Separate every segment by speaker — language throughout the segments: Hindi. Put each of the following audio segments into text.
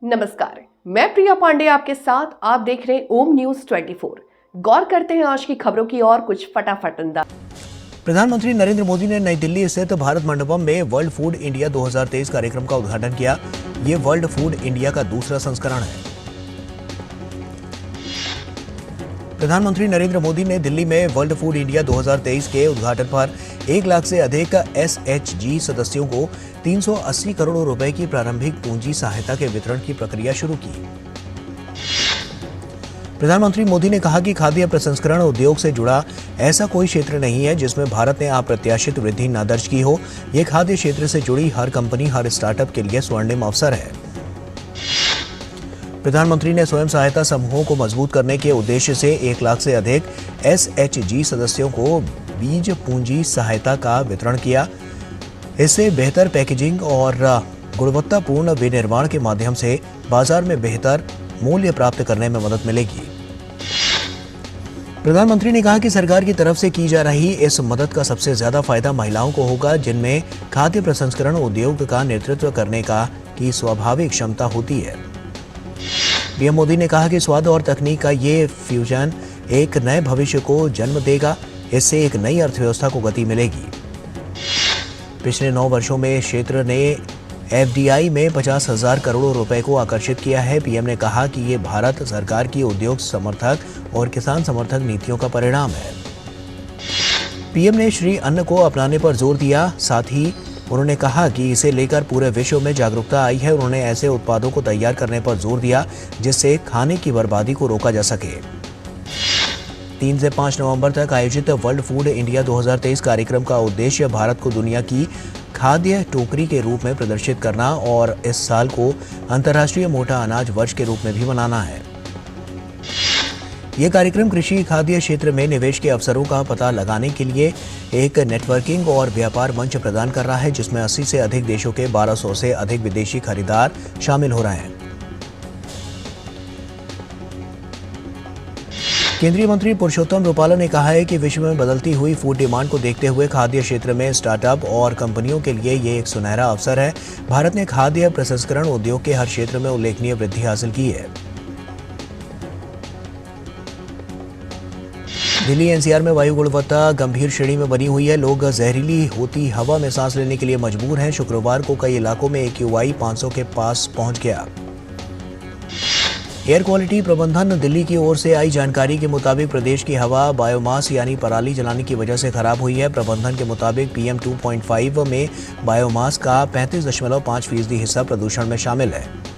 Speaker 1: नमस्कार, मैं प्रिया पांडे आपके साथ। आप देख रहे हैं ओम न्यूज 24। गौर करते हैं आज की खबरों की और कुछ फटाफट अंदाज।
Speaker 2: प्रधानमंत्री नरेंद्र मोदी ने नई दिल्ली स्थित भारत मंडपम में वर्ल्ड फूड इंडिया 2023 कार्यक्रम का उद्घाटन किया। ये वर्ल्ड फूड इंडिया का दूसरा संस्करण है। प्रधानमंत्री नरेंद्र मोदी ने दिल्ली में वर्ल्ड फूड इंडिया 2023 के उद्घाटन पर 1 लाख से अधिक SHG सदस्यों को 380 करोड़ रुपए की प्रारंभिक पूंजी सहायता के वितरण की प्रक्रिया शुरू की। प्रधानमंत्री मोदी ने कहा कि खाद्य प्रसंस्करण उद्योग से जुड़ा ऐसा कोई क्षेत्र नहीं है जिसमें भारत ने अप्रत्याशित वृद्धि न दर्ज की हो। ये खाद्य क्षेत्र से जुड़ी हर कंपनी, हर स्टार्टअप के लिए स्वर्णिम अवसर है। प्रधानमंत्री ने स्वयं सहायता समूहों को मजबूत करने के उद्देश्य से 1 लाख से अधिक SHG सदस्यों को बीज पूंजी सहायता का वितरण किया। इससे बेहतर पैकेजिंग और गुणवत्तापूर्ण विनिर्माण के माध्यम से बाजार में बेहतर मूल्य प्राप्त करने में मदद मिलेगी। प्रधानमंत्री ने कहा कि सरकार की तरफ से की जा रही इस मदद का सबसे ज्यादा फायदा महिलाओं को होगा, जिनमें खाद्य प्रसंस्करण उद्योग का नेतृत्व करने की स्वाभाविक क्षमता होती है। पीएम मोदी ने कहा कि स्वाद और तकनीक का ये फ्यूजन एक नए भविष्य को जन्म देगा। इससे एक नई अर्थव्यवस्था को गति मिलेगी। पिछले 9 वर्षों में क्षेत्र ने FDI में 50,000 करोड़ रुपए को आकर्षित किया है। पीएम ने कहा कि ये भारत सरकार की उद्योग समर्थक और किसान समर्थक नीतियों का परिणाम है। पीएम ने श्री अन्न को अपनाने पर जोर दिया। साथ ही उन्होंने कहा कि इसे लेकर पूरे विश्व में जागरूकता आई है। उन्होंने ऐसे उत्पादों को तैयार करने पर जोर दिया जिससे खाने की बर्बादी को रोका जा सके। 3 से 5 नवंबर तक आयोजित वर्ल्ड फूड इंडिया 2023 कार्यक्रम का उद्देश्य भारत को दुनिया की खाद्य टोकरी के रूप में प्रदर्शित करना और इस साल को अंतर्राष्ट्रीय मोटा अनाज वर्ष के रूप में भी मनाना है। यह कार्यक्रम कृषि खाद्य क्षेत्र में निवेश के अवसरों का पता लगाने के लिए एक नेटवर्किंग और व्यापार मंच प्रदान कर रहा है, जिसमें 80 से अधिक देशों के 1200 से अधिक विदेशी खरीदार शामिल हो रहे हैं। केंद्रीय मंत्री पुरुषोत्तम रुपाला ने कहा है कि विश्व में बदलती हुई फूड डिमांड को देखते हुए खाद्य क्षेत्र में स्टार्टअप और कंपनियों के लिए ये एक सुनहरा अवसर है। भारत ने खाद्य प्रसंस्करण उद्योग के हर क्षेत्र में उल्लेखनीय वृद्धि हासिल की है। दिल्ली NCR में वायु गुणवत्ता गंभीर श्रेणी में बनी हुई है। लोग जहरीली होती हवा में सांस लेने के लिए मजबूर हैं। शुक्रवार को कई इलाकों में AQI 500 के पास पहुंच गया। एयर क्वालिटी प्रबंधन दिल्ली की ओर से आई जानकारी के मुताबिक प्रदेश की हवा बायोमास यानी पराली जलाने की वजह से खराब हुई है। प्रबंधन के मुताबिक PM 2.5 में बायोमास का 35.5% हिस्सा प्रदूषण में शामिल है।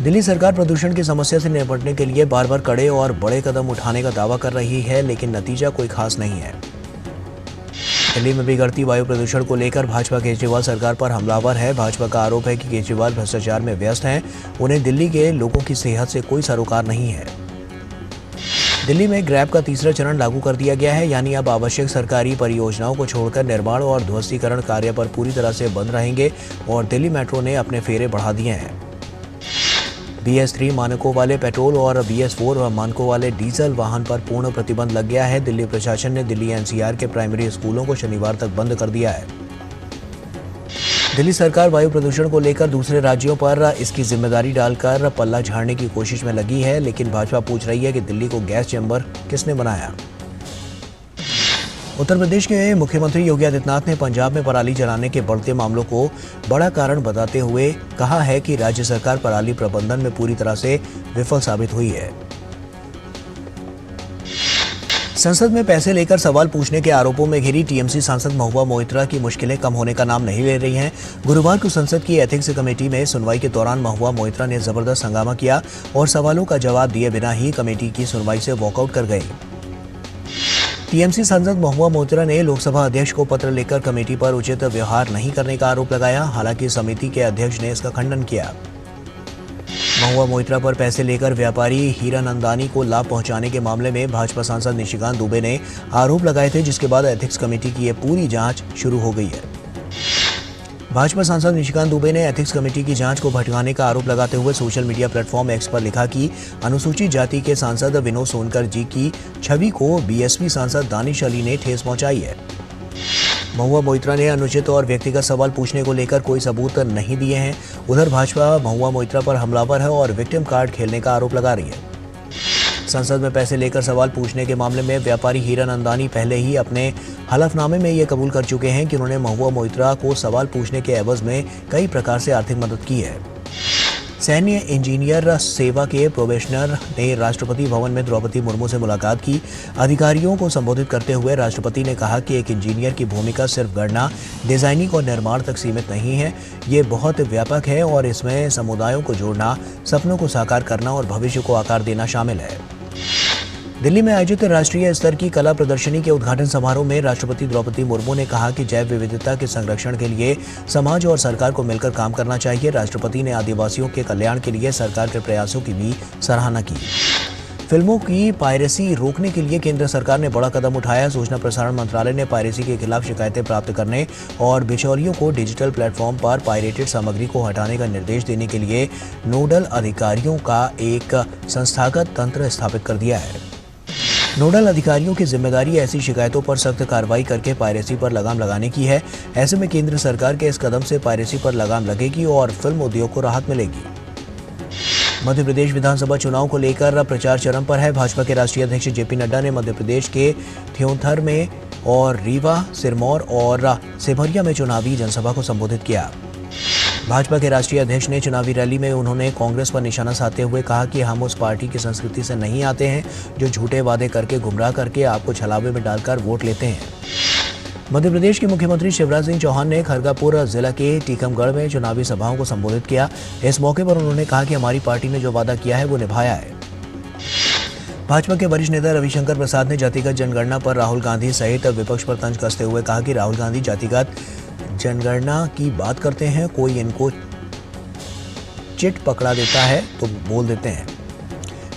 Speaker 2: दिल्ली सरकार प्रदूषण की समस्या से निपटने के लिए बार-बार कड़े और बड़े कदम उठाने का दावा कर रही है, लेकिन नतीजा कोई खास नहीं है। दिल्ली में बिगड़ती वायु प्रदूषण को लेकर भाजपा केजरीवाल सरकार पर हमलावर है। भाजपा का आरोप है कि केजरीवाल भ्रष्टाचार में व्यस्त हैं। उन्हें दिल्ली के लोगों की सेहत से कोई सरोकार नहीं है। दिल्ली में ग्रैब का तीसरा चरण लागू कर दिया गया है, यानी अब आवश्यक सरकारी परियोजनाओं को छोड़कर निर्माण और ध्वस्तीकरण कार्य पर पूरी तरह से बंद रहेंगे और दिल्ली मेट्रो ने अपने फेरे बढ़ा दिए हैं। BS3 मानकों वाले पेट्रोल और BS4 मानकों वाले डीजल वाहन पर पूर्ण प्रतिबंध लग गया है। दिल्ली प्रशासन ने दिल्ली NCR के प्राइमरी स्कूलों को शनिवार तक बंद कर दिया है। दिल्ली सरकार वायु प्रदूषण को लेकर दूसरे राज्यों पर इसकी जिम्मेदारी डालकर पल्ला झाड़ने की कोशिश में लगी है, लेकिन भाजपा पूछ रही है कि दिल्ली को गैस चैम्बर किसने बनाया। उत्तर प्रदेश के मुख्यमंत्री योगी आदित्यनाथ ने पंजाब में पराली जलाने के बढ़ते मामलों को बड़ा कारण बताते हुए कहा है कि राज्य सरकार पराली प्रबंधन में पूरी तरह से विफल साबित हुई है। संसद में पैसे लेकर सवाल पूछने के आरोपों में घिरी TMC सांसद महुआ मोइत्रा की मुश्किलें कम होने का नाम नहीं ले रही हैं। गुरुवार को संसद की एथिक्स कमेटी में सुनवाई के दौरान महुआ मोइत्रा ने जबरदस्त हंगामा किया और सवालों का जवाब दिए बिना ही कमेटी की सुनवाई से वॉकआउट कर गई। TMC सांसद महुआ मोइत्रा ने लोकसभा अध्यक्ष को पत्र लिखकर कमेटी पर उचित व्यवहार नहीं करने का आरोप लगाया। हालांकि समिति के अध्यक्ष ने इसका खंडन किया। महुआ मोइत्रा पर पैसे लेकर व्यापारी हीरानंदानी को लाभ पहुंचाने के मामले में भाजपा सांसद निशिकांत दुबे ने आरोप लगाए थे, जिसके बाद एथिक्स कमेटी की यह पूरी जांच शुरू हो गई है। भाजपा सांसद निशिकांत दुबे ने एथिक्स कमेटी की जांच को भटकाने का आरोप लगाते हुए सोशल मीडिया प्लेटफॉर्म X पर लिखा कि अनुसूचित जाति के सांसद विनोद सोनकर जी की छवि को BSP सांसद दानिश अली ने ठेस पहुंचाई है। महुआ मोइत्रा ने अनुचित और व्यक्तिगत सवाल पूछने को लेकर कोई सबूत नहीं दिए हैं। उधर भाजपा महुआ मोइत्रा पर हमलावर है और विक्टिम कार्ड खेलने का आरोप लगा रही है। संसद में पैसे लेकर सवाल पूछने के मामले में व्यापारी हीरानंदानी पहले ही अपने हलफनामे में ये कबूल कर चुके हैं कि उन्होंने महुआ मोइत्रा को सवाल पूछने के एवज में कई प्रकार से आर्थिक मदद की है। सैन्य इंजीनियर सेवा के प्रोबेशनर ने राष्ट्रपति भवन में द्रौपदी मुर्मू से मुलाकात की। अधिकारियों को संबोधित करते हुए राष्ट्रपति ने कहा कि एक इंजीनियर की भूमिका सिर्फ गणना, डिजाइनिंग और निर्माण तक सीमित नहीं है। ये बहुत व्यापक है और इसमें समुदायों को जोड़ना, सपनों को साकार करना और भविष्य को आकार देना शामिल है। दिल्ली में आयोजित राष्ट्रीय स्तर की कला प्रदर्शनी के उद्घाटन समारोह में राष्ट्रपति द्रौपदी मुर्मू ने कहा कि जैव विविधता के संरक्षण के लिए समाज और सरकार को मिलकर काम करना चाहिए। राष्ट्रपति ने आदिवासियों के कल्याण के लिए सरकार के प्रयासों की भी सराहना की। फिल्मों की पायरेसी रोकने के लिए केंद्र सरकार ने बड़ा कदम उठाया। सूचना प्रसारण मंत्रालय ने पायरेसी के खिलाफ शिकायतें प्राप्त करने और बिचौलियों को डिजिटल प्लेटफॉर्म पर पायरेटेड सामग्री को हटाने का निर्देश देने के लिए नोडल अधिकारियों का एक संस्थागत तंत्र स्थापित कर दिया है। नोडल अधिकारियों की जिम्मेदारी ऐसी शिकायतों पर सख्त कार्रवाई करके पायरेसी पर लगाम लगाने की है। ऐसे में केंद्र सरकार के इस कदम से पायरेसी पर लगाम लगेगी और फिल्म उद्योग को राहत मिलेगी। मध्य प्रदेश विधानसभा चुनाव को लेकर प्रचार चरम पर है। भाजपा के राष्ट्रीय अध्यक्ष जेपी नड्डा ने मध्य प्रदेश के थियोंथर में और रीवा, सिरमौर और सेभरिया में चुनावी जनसभा को संबोधित किया। भाजपा के राष्ट्रीय अध्यक्ष ने चुनावी रैली में उन्होंने कांग्रेस पर निशाना साधते हुए कहा कि हम उस पार्टी की संस्कृति से नहीं आते हैं जो झूठे वादे करके, गुमराह करके आपको छलावे में डालकर वोट लेते हैं। मध्य प्रदेश के मुख्यमंत्री शिवराज सिंह चौहान ने खरगापुर जिला के टीकमगढ़ में चुनावी सभाओं को संबोधित किया। इस मौके पर उन्होंने कहा कि हमारी पार्टी ने जो वादा किया है वो निभाया है। भाजपा के वरिष्ठ नेता रविशंकर प्रसाद ने जातिगत जनगणना पर राहुल गांधी सहित विपक्ष पर तंज कसते हुए कहा कि राहुल गांधी जातिगत जनगणना की बात करते हैं, कोई इनको चिट पकड़ा देता है तो बोल देते हैं।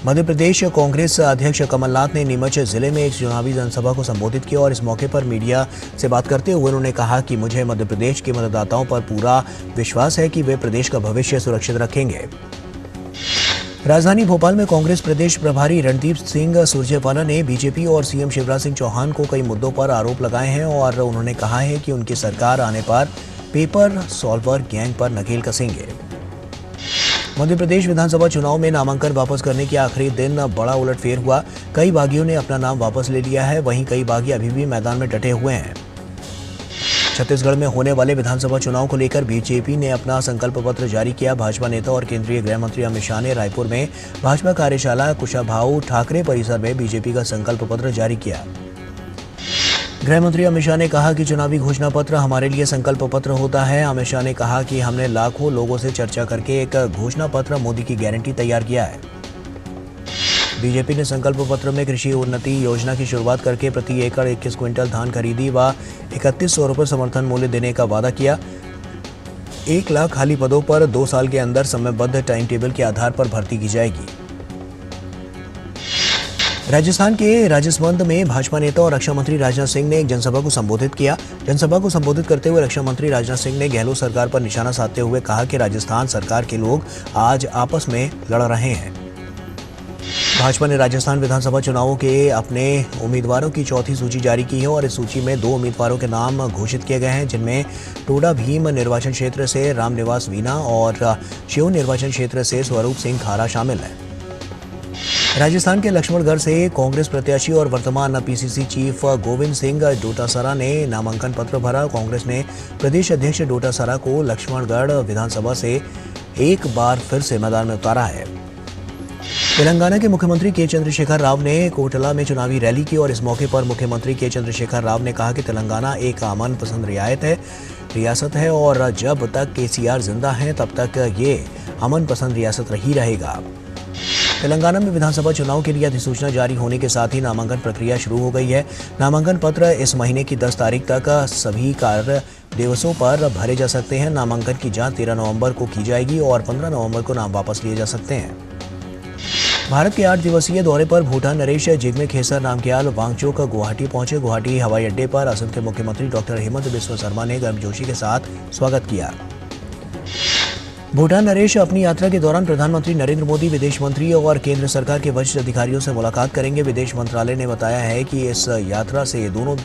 Speaker 2: मध्य प्रदेश कांग्रेस अध्यक्ष कमलनाथ ने नीमच जिले में एक चुनावी जनसभा को संबोधित किया और इस मौके पर मीडिया से बात करते हुए उन्होंने कहा कि मुझे मध्य प्रदेश के मतदाताओं पर पूरा विश्वास है कि वे प्रदेश का भविष्य सुरक्षित रखेंगे। राजधानी भोपाल में कांग्रेस प्रदेश प्रभारी रणदीप सिंह सुरजेवाला ने बीजेपी और सीएम शिवराज सिंह चौहान को कई मुद्दों पर आरोप लगाए हैं और उन्होंने कहा है कि उनकी सरकार आने पर पेपर सॉल्वर गैंग पर नकेल कसेंगे। मध्य प्रदेश विधानसभा चुनाव में नामांकन वापस करने के आखिरी दिन बड़ा उलटफेर हुआ। कई बागियों ने अपना नाम वापस ले लिया है, वहीं कई बागी अभी भी मैदान में डटे हुए हैं। छत्तीसगढ़ में होने वाले विधानसभा चुनाव को लेकर बीजेपी ने अपना संकल्प पत्र जारी किया। भाजपा नेता और केंद्रीय गृह मंत्री अमित शाह ने रायपुर में भाजपा कार्यशाला कुशाभाऊ ठाकरे परिसर में बीजेपी का संकल्प पत्र जारी किया। गृह मंत्री अमित शाह ने कहा कि चुनावी घोषणा पत्र हमारे लिए संकल्प पत्र होता है। अमित शाह ने कहा कि हमने लाखों लोगों से चर्चा करके एक घोषणा पत्र मोदी की गारंटी तैयार किया है। बीजेपी ने संकल्प पत्र में कृषि उन्नति योजना की शुरुआत करके प्रति एकड़ 21 क्विंटल धान खरीदी व 3100 रुपये समर्थन मूल्य देने का वादा किया। 1 लाख खाली पदों पर 2 साल के अंदर समयबद्ध टाइम टेबल के आधार पर भर्ती की जाएगी। राजस्थान के राजसमंद में भाजपा नेता और रक्षा मंत्री राजनाथ सिंह ने एक जनसभा को संबोधित किया। जनसभा को संबोधित करते हुए रक्षा मंत्री राजनाथ सिंह ने गहलोत सरकार पर निशाना साधते हुए कहा कि राजस्थान सरकार के लोग आज आपस में लड़ रहे हैं। भाजपा ने राजस्थान विधानसभा चुनावों के अपने उम्मीदवारों की चौथी सूची जारी की है और इस सूची में 2 उम्मीदवारों के नाम घोषित किए गए हैं, जिनमें टोडा भीम निर्वाचन क्षेत्र से रामनिवास वीना और शिव निर्वाचन क्षेत्र से स्वरूप सिंह खारा शामिल है। राजस्थान के लक्ष्मणगढ़ से कांग्रेस प्रत्याशी और वर्तमान पीसीसी चीफ गोविंद सिंह डोटासरा ने नामांकन पत्र भरा। कांग्रेस ने प्रदेश अध्यक्ष डोटासरा को लक्ष्मणगढ़ विधानसभा से एक बार फिर से मैदान में उतारा है। तेलंगाना के मुख्यमंत्री के चंद्रशेखर राव ने कोटला में चुनावी रैली की और इस मौके पर मुख्यमंत्री के चंद्रशेखर राव ने कहा कि तेलंगाना एक अमन पसंद रियासत है और जब तक केसीआर जिंदा है तब तक ये अमन पसंद रियासत ही रहेगा। तेलंगाना में विधानसभा चुनाव के लिए अधिसूचना जारी होने के साथ ही नामांकन प्रक्रिया शुरू हो गई है। नामांकन पत्र इस महीने की 10 तारीख तक सभी कार्य दिवसों पर भरे जा सकते हैं। नामांकन की जांच 13 नवंबर को की जाएगी और 15 नवंबर को नाम वापस लिए जा सकते हैं। भारत के 8 दिवसीय दौरे पर भूटान नरेश जिग्मे खेसर नामग्याल वांगचुक गुवाहाटी पहुंचे। गुवाहाटी हवाई अड्डे पर असम के मुख्यमंत्री डॉक्टर हेमंत बिस्वा शर्मा ने गर्मजोशी के साथ स्वागत किया। भूटान नरेश अपनी यात्रा के दौरान प्रधानमंत्री नरेंद्र मोदी, विदेश मंत्री और केंद्र सरकार के वरिष्ठ अधिकारियों से मुलाकात करेंगे। विदेश मंत्रालय ने बताया है कि इस यात्रा से दोनों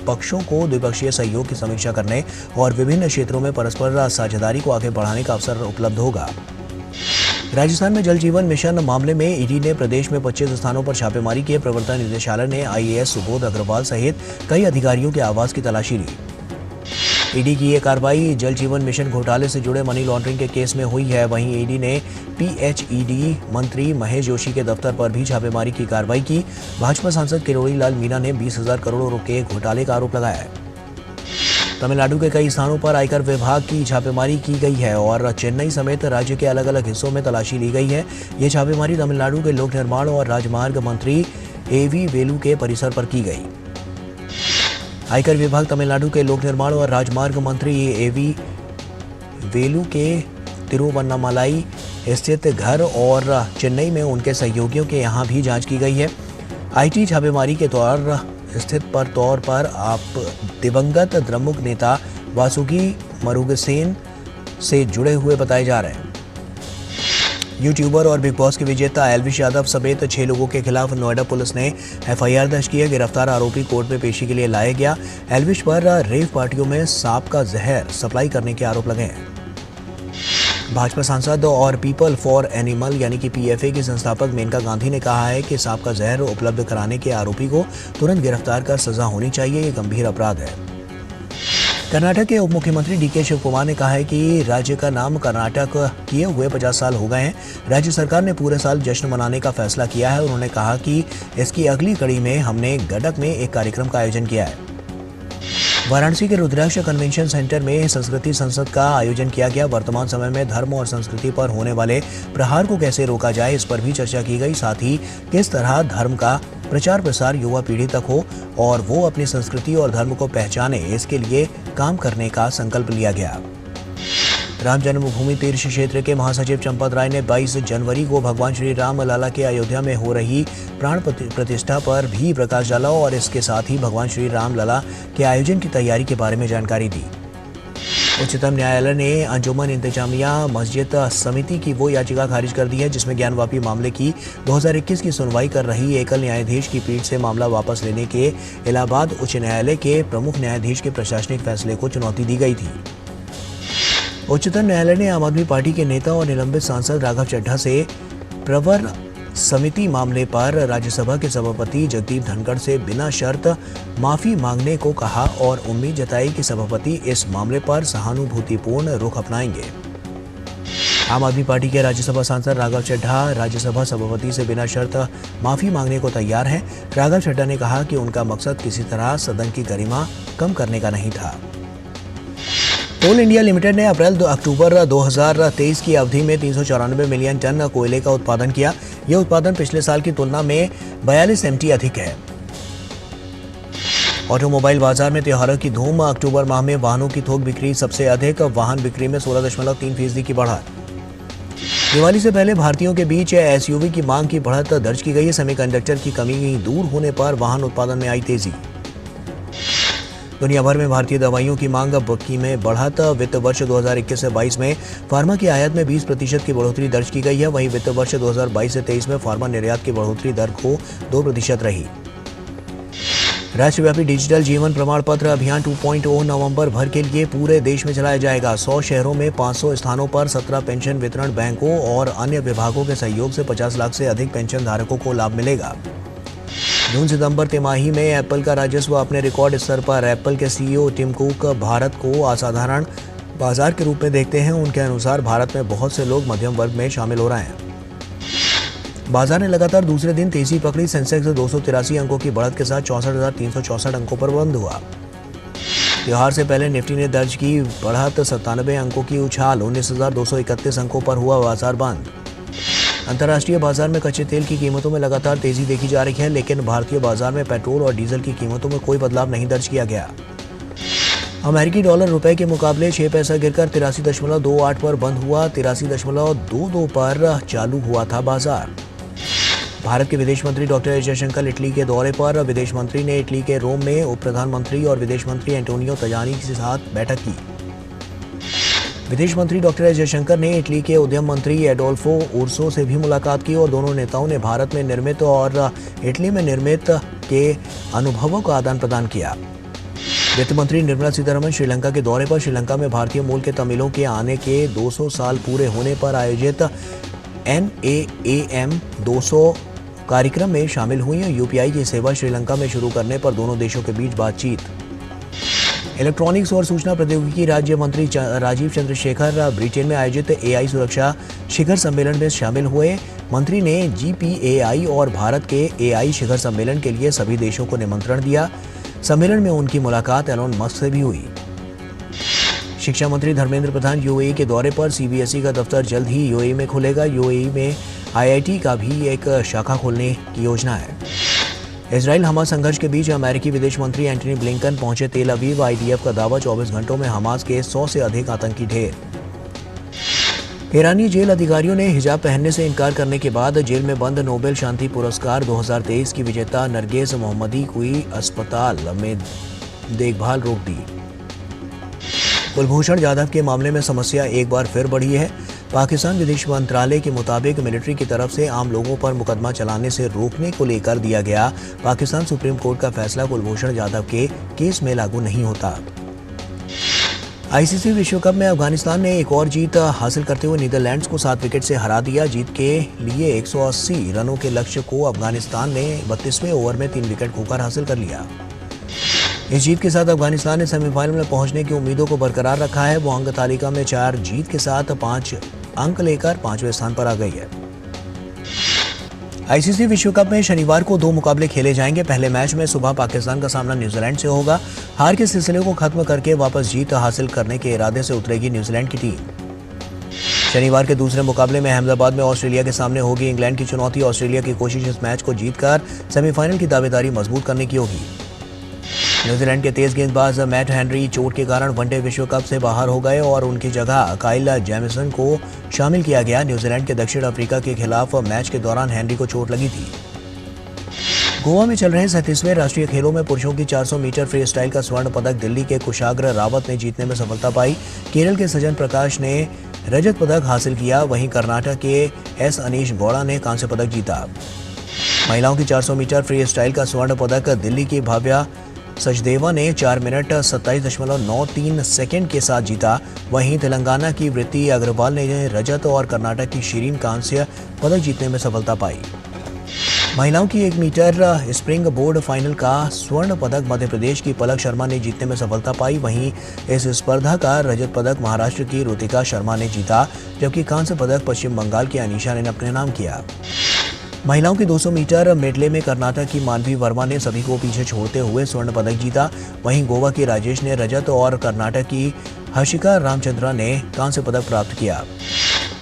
Speaker 2: पक्षों को द्विपक्षीय सहयोग की समीक्षा करने और विभिन्न क्षेत्रों में परस्पर साझेदारी को आगे बढ़ाने का अवसर उपलब्ध होगा। राजस्थान में जल जीवन मिशन मामले में ईडी ने प्रदेश में 25 स्थानों पर छापेमारी की। प्रवर्तन निदेशालय ने आईएएस सुबोध अग्रवाल सहित कई अधिकारियों के आवास की तलाशी ली। ईडी की ये कार्रवाई जल जीवन मिशन घोटाले से जुड़े मनी लॉन्ड्रिंग के केस में हुई है। वहीं ईडी ने पीएचईडी मंत्री महेश जोशी के दफ्तर पर भी छापेमारी की कार्रवाई की। भाजपा सांसद किरोड़ी लाल मीणा ने 20,000 करोड़ के घोटाले का आरोप लगाया है। तमिलनाडु के कई स्थानों पर आयकर विभाग की छापेमारी की गई है और चेन्नई समेत राज्य के अलग अलग हिस्सों में तलाशी ली गई है। ये छापेमारी तमिलनाडु के लोक निर्माण और राजमार्ग मंत्री एवी वेलू के परिसर पर की गई। आयकर विभाग तमिलनाडु के लोक निर्माण और राजमार्ग मंत्री एवी वेलू के तिरुवन्नामलाई स्थित घर और चेन्नई में उनके सहयोगियों के यहाँ भी जांच की गई है। आईटी छापेमारी के तौर पर आप दिवंगत द्रमुक नेता वासुकी मरुगसेन से जुड़े हुए बताए जा रहे हैं। यूट्यूबर और बिग बॉस के विजेता एल्विश यादव समेत 6 लोगों के खिलाफ नोएडा पुलिस ने एफआईआर दर्ज की है। गिरफ्तार आरोपी कोर्ट में पेशी के लिए लाया गया। एल्विश पर रेव पार्टियों में सांप का जहर सप्लाई करने के आरोप लगे हैं। भाजपा सांसद और पीपल फॉर एनिमल यानी कि पीएफए की संस्थापक मेनका गांधी ने कहा है कि सांप का जहर उपलब्ध कराने के आरोपी को तुरंत गिरफ्तार कर सजा होनी चाहिए। ये गंभीर अपराध है। कर्नाटक के उप मुख्यमंत्री डीके शिव कुमार ने कहा है कि राज्य का नाम कर्नाटक किए हुए 50 साल हो गए हैं। राज्य सरकार ने पूरे साल जश्न मनाने का फैसला किया है। उन्होंने कहा कि इसकी अगली कड़ी में हमने गडक में एक कार्यक्रम का आयोजन किया है। वाराणसी के रुद्राक्ष कन्वेंशन सेंटर में संस्कृति संसद का आयोजन किया गया। वर्तमान समय में धर्म और संस्कृति पर होने वाले प्रहार को कैसे रोका जाए, इस पर भी चर्चा की गई। साथ ही किस तरह धर्म का प्रचार प्रसार युवा पीढ़ी तक हो और वो अपनी संस्कृति और धर्म को पहचाने, इसके लिए काम करने का संकल्प लिया गया। राम जन्मभूमि तीर्थ क्षेत्र के महासचिव चंपत राय ने 22 जनवरी को भगवान श्री राम लला के अयोध्या में हो रही प्राण प्रतिष्ठा पर भी प्रकाश डाला और इसके साथ ही भगवान श्री राम लला के आयोजन की तैयारी के बारे में जानकारी दी। उच्चतम न्यायालय ने अंजुमन इंतजामिया मस्जिद समिति की वो याचिका खारिज कर दी है जिसमें ज्ञानवापी मामले की 2021 की सुनवाई कर रही एकल न्यायाधीश की पीठ से मामला वापस लेने के इलाहाबाद उच्च न्यायालय के प्रमुख न्यायाधीश के प्रशासनिक फैसले को चुनौती दी गई थी। उच्चतम न्यायालय ने आम आदमी पार्टी के नेता और निलंबित सांसद राघव चड्ढा से प्रवर समिति मामले पर राज्यसभा के सभापति जगदीप धनखड़ से बिना शर्त माफी मांगने को कहा और उम्मीद जताई कि सभापति इस मामले पर सहानुभूतिपूर्ण रुख अपनाएंगे। आम आदमी पार्टी के राज्यसभा सांसद राघव चड्ढा राज्यसभा सभापति से बिना शर्त माफी मांगने को तैयार हैं। राघव चड्ढा ने कहा कि उनका मकसद किसी तरह सदन की गरिमा कम करने का नहीं था। कोल इंडिया लिमिटेड ने अप्रैल अक्टूबर 2023 की अवधि में 394 मिलियन टन कोयले का उत्पादन किया। यह उत्पादन पिछले साल की तुलना में 42 MT अधिक है। ऑटोमोबाइल बाजार में त्योहारों की धूम। अक्टूबर माह में वाहनों की थोक बिक्री सबसे अधिक, वाहन बिक्री में 16.3% की बढ़त। दिवाली से पहले भारतीयों के बीच एसयूवी की मांग की बढ़त दर्ज की गई है। सेमीकंडक्टर की कमी दूर होने पर वाहन उत्पादन में आई तेजी। दुनिया भर में भारतीय दवाइयों की मांग में बढ़त। वित्त वर्ष 2021 से 22 में फार्मा की आयात में 20% की बढ़ोतरी दर्ज की गई है। वहीं वित्त वर्ष 2022 से 23 में फार्मा निर्यात की बढ़ोतरी दर को 2% रही। राष्ट्रव्यापी डिजिटल जीवन प्रमाण पत्र अभियान 2.0 नवंबर भर के लिए पूरे देश में चलाया जाएगा। 100 शहरों में 500 स्थानों पर 17 पेंशन वितरण बैंकों और अन्य विभागों के सहयोग से 50 लाख से अधिक पेंशन धारकों को लाभ मिलेगा। जून सितंबर तिमाही में एप्पल का राजस्व अपने रिकॉर्ड स्तर पर। एप्पल के सीईओ टिम कुक भारत को असाधारण बाजार के रूप में देखते हैं। उनके अनुसार भारत में बहुत से लोग मध्यम वर्ग में शामिल हो रहे हैं। बाजार ने लगातार दूसरे दिन तेजी पकड़ी। सेंसेक्स 283 अंकों की बढ़त के साथ 64,364 अंकों पर बंद हुआ। त्योहार से पहले निफ्टी ने दर्ज की बढ़त 97 अंकों की उछाल। 19,231 अंकों पर हुआ बाजार बंद। अंतर्राष्ट्रीय बाजार में कच्चे तेल की कीमतों में लगातार तेजी देखी जा रही है, लेकिन भारतीय बाजार में पेट्रोल और डीजल की कीमतों में कोई बदलाव नहीं दर्ज किया गया। अमेरिकी डॉलर रुपए के मुकाबले 6 पैसा गिरकर 83.28 पर बंद हुआ। 83.22 पर चालू हुआ था बाजार। भारत के विदेश मंत्री डॉक्टर एस जयशंकर इटली के दौरे पर। विदेश मंत्री ने इटली के रोम में उप प्रधानमंत्री और विदेश मंत्री एंटोनियो तजानी के साथ बैठक की। विदेश मंत्री डॉक्टर एस जयशंकर ने इटली के उद्यम मंत्री एडोल्फो उर्सो से भी मुलाकात की और दोनों नेताओं ने भारत में निर्मित और इटली में निर्मित के अनुभवों का आदान प्रदान किया। वित्त मंत्री निर्मला सीतारमण श्रीलंका के दौरे पर। श्रीलंका में भारतीय मूल के तमिलों के आने के 200 साल पूरे होने पर आयोजित NAAM 200 कार्यक्रम में शामिल हुई। UPI की सेवा श्रीलंका में शुरू करने पर दोनों देशों के बीच बातचीत। इलेक्ट्रॉनिक्स और सूचना प्रौद्योगिकी राज्य मंत्री राजीव चंद्रशेखर ब्रिटेन में आयोजित AI सुरक्षा शिखर सम्मेलन में शामिल हुए। मंत्री ने GPAI और भारत के AI शिखर सम्मेलन के लिए सभी देशों को निमंत्रण दिया। सम्मेलन में उनकी मुलाकात एलोन मस्क से भी हुई। शिक्षा मंत्री धर्मेंद्र प्रधान UAE के दौरे पर। CBSE का दफ्तर जल्द ही UAE में खुलेगा। UAE में IIT का भी एक शाखा खोलने की योजना है। इजराइल हमास संघर्ष के बीच अमेरिकी विदेश मंत्री एंटनी ब्लिंकन पहुंचे तेल अवीव। IDF का दावा 24 घंटों में हमास के 100 से अधिक आतंकी ढेर। ईरानी जेल अधिकारियों ने हिजाब पहनने से इनकार करने के बाद जेल में बंद नोबेल शांति पुरस्कार 2023 की विजेता नरगिस मोहम्मदी की अस्पताल में देखभाल रोक दी। कुलभूषण जाधव के मामले में समस्या एक बार फिर बढ़ी है। पाकिस्तान विदेश मंत्रालय के मुताबिक मिलिट्री की तरफ से आम लोगों पर मुकदमा चलाने से रोकने को लेकर दिया गया पाकिस्तान सुप्रीम कोर्ट का फैसला कुलभूषण जाधव के केस में लागू नहीं होता। ICC विश्व कप में अफगानिस्तान ने एक और जीत हासिल करते हुए नीदरलैंड्स को 7 विकेट से हरा दिया। जीत के लिए 180 रनों के लक्ष्य को अफगानिस्तान ने 32वें ओवर में 3 विकेट खोकर हासिल कर लिया। इस जीत के साथ अफगानिस्तान ने सेमीफाइनल में पहुंचने की उम्मीदों को बरकरार रखा है। वो अंक तालिका में 4 जीत के साथ 5 अंक लेकर 5वें स्थान पर आ गई है। ICC विश्व कप में शनिवार को 2 मुकाबले खेले जाएंगे। पहले मैच में सुबह पाकिस्तान का सामना न्यूजीलैंड से होगा। हार के सिलसिले को खत्म करके वापस जीत हासिल करने के इरादे से उतरेगी न्यूजीलैंड की टीम। शनिवार के दूसरे मुकाबले में अहमदाबाद में ऑस्ट्रेलिया के सामने होगी इंग्लैंड की चुनौती। ऑस्ट्रेलिया की कोशिश इस मैच को जीतकर सेमीफाइनल की दावेदारी मजबूत करने की होगी। न्यूजीलैंड के तेज गेंदबाज मैट हेनरी चोट के कारण वनडे विश्व कप से बाहर हो गए और उनकी जगह काइल जेमिसन को शामिल किया गया। न्यूजीलैंड के दक्षिण अफ्रीका के खिलाफ मैच के दौरान हेनरी को चोट लगी थी। गोवा में चल रहे 37वें राष्ट्रीय खेलों में पुरुषों की 400 मीटर फ्री स्टाइल का स्वर्ण पदक दिल्ली के कुशाग्र रावत ने जीतने में सफलता पाई। केरल के सजन प्रकाश ने रजत पदक हासिल किया। वहीं कर्नाटक के S अनीश गौड़ा ने कांस्य पदक जीता। महिलाओं की 400 मीटर फ्री स्टाइल का स्वर्ण पदक दिल्ली की भाव्या सचदेवा ने 4 मिनट 27.93 सेकंड के साथ जीता। वहीं तेलंगाना की वृत्ति अग्रवाल ने रजत और कर्नाटक की शीरीन कांस्य पदक जीतने में सफलता पाई। महिलाओं की 1 मीटर स्प्रिंग बोर्ड फाइनल का स्वर्ण पदक मध्य प्रदेश की पलक शर्मा ने जीतने में सफलता पाई। वहीं इस स्पर्धा का रजत पदक महाराष्ट्र की रुतिका शर्मा ने जीता, जबकि कांस्य पदक पश्चिम बंगाल की अनीशा ने अपने नाम किया। महिलाओं के 200 मीटर मेडले में कर्नाटक की मानवी वर्मा ने सभी को पीछे छोड़ते हुए स्वर्ण पदक जीता। वहीं गोवा की राजेश ने रजत और कर्नाटक की हर्षिका रामचंद्रा ने कांस्य पदक प्राप्त किया।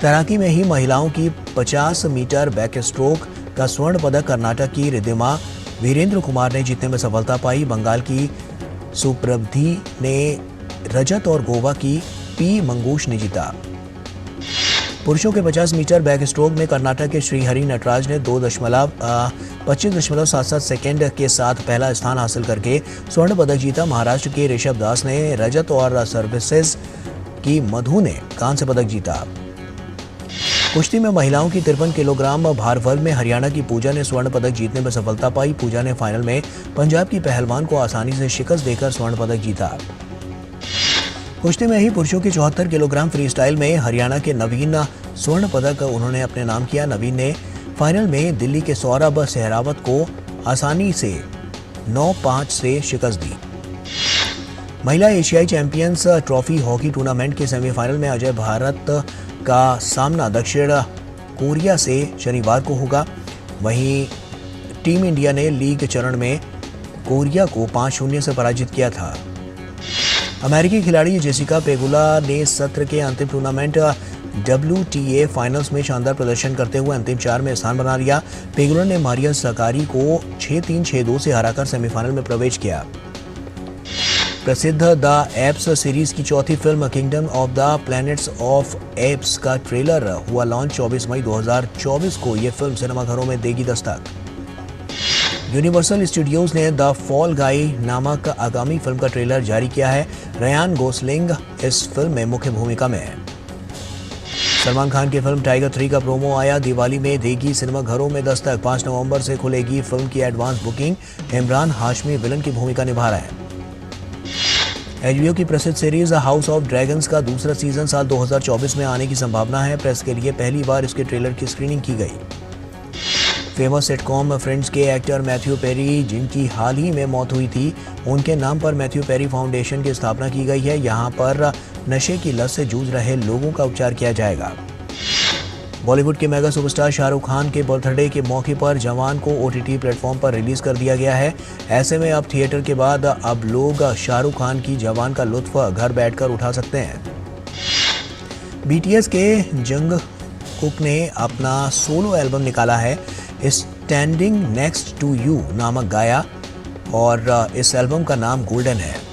Speaker 2: तैराकी में ही महिलाओं की 50 मीटर बैक स्ट्रोक का स्वर्ण पदक कर्नाटक की रिद्धिमा वीरेंद्र कुमार ने जीतने में सफलता पाई। बंगाल की सुप्रब्धि ने रजत और गोवा की P मंगूश ने जीता। पुरुषों के 50 मीटर बैक स्ट्रोक में कर्नाटक के श्रीहरि नटराज ने 25.77 सेकंड के साथ पहला स्थान हासिल करके स्वर्ण पदक जीता। महाराष्ट्र के ऋषभ दास ने रजत और सर्विसेज की मधु ने कांस्य पदक जीता। कुश्ती में महिलाओं की 53 किलोग्राम भार वर्ग में हरियाणा की पूजा ने स्वर्ण पदक जीतने में सफलता पाई। पूजा ने फाइनल में पंजाब की पहलवान को आसानी से शिकस्त देकर स्वर्ण पदक जीता। कुश्ती में ही पुरुषों की 74 किलोग्राम फ्री स्टाइल में हरियाणा के नवीन स्वर्ण पदक उन्होंने अपने नाम किया। नवीन ने फाइनल में दिल्ली के सौरभ सहरावत को आसानी से 9-5 से शिकस्त दी। महिला एशियाई चैंपियंस ट्रॉफी हॉकी टूर्नामेंट के सेमीफाइनल में अजय भारत का सामना दक्षिण कोरिया से शनिवार को होगा। वहीं टीम इंडिया ने लीग चरण में कोरिया को 5-0 से पराजित किया था। अमेरिकी खिलाड़ी जेसिका पेगुला ने सत्र के अंतिम टूर्नामेंट WTA फाइनल्स में शानदार प्रदर्शन करते हुए अंतिम 4 में स्थान बना लिया। पेगुला ने मारिया सकारी को 6-3, 6-2 से हराकर सेमीफाइनल में प्रवेश किया। प्रसिद्ध द एप्स सीरीज की चौथी film kingdom of the planets of apps का ट्रेलर हुआ लॉन्च। 24 मई 2024 को यह फिल्म सिनेमाघरों में देगी दस्तक। यूनिवर्सल स्टूडियोज ने द फॉल गाय नामक आगामी फिल्म का ट्रेलर जारी किया है। रयान गोसलिंग इस फिल्म में मुख्य भूमिका में है। सलमान खान की फिल्म टाइगर 3 का प्रोमो आया। दिवाली में देगी सिनेमाघरों में दस्तक। 5 नवंबर से खुलेगी फिल्म की advance booking. Imran Hashmi villain की भूमिका निभा रहे हैं। HBO की प्रसिद्ध सीरीज हाउस ऑफ ड्रैगन्स का दूसरा सीजन साल 2024 में आने की संभावना है। प्रेस के लिए पहली बार इसके ट्रेलर की स्क्रीनिंग की गई। फेमस सिटकॉम फ्रेंड्स के एक्टर मैथ्यू पेरी, जिनकी हाल ही में मौत हुई थी, उनके नाम पर मैथ्यू पेरी फाउंडेशन की स्थापना की गई है। यहाँ पर नशे की लत से जूझ रहे लोगों का उपचार किया जाएगा। बॉलीवुड के मेगा सुपरस्टार शाहरुख खान के बर्थडे के मौके पर जवान को OTT प्लेटफॉर्म पर रिलीज कर दिया गया है। ऐसे में अब थिएटर के बाद अब लोग शाहरुख खान की जवान का लुत्फ घर बैठकर उठा सकते हैं। BTS के जंगकुक ने अपना सोलो एल्बम निकाला है। स्टैंडिंग नेक्स्ट टू यू नामक गाया और इस एल्बम का नाम गोल्डन है।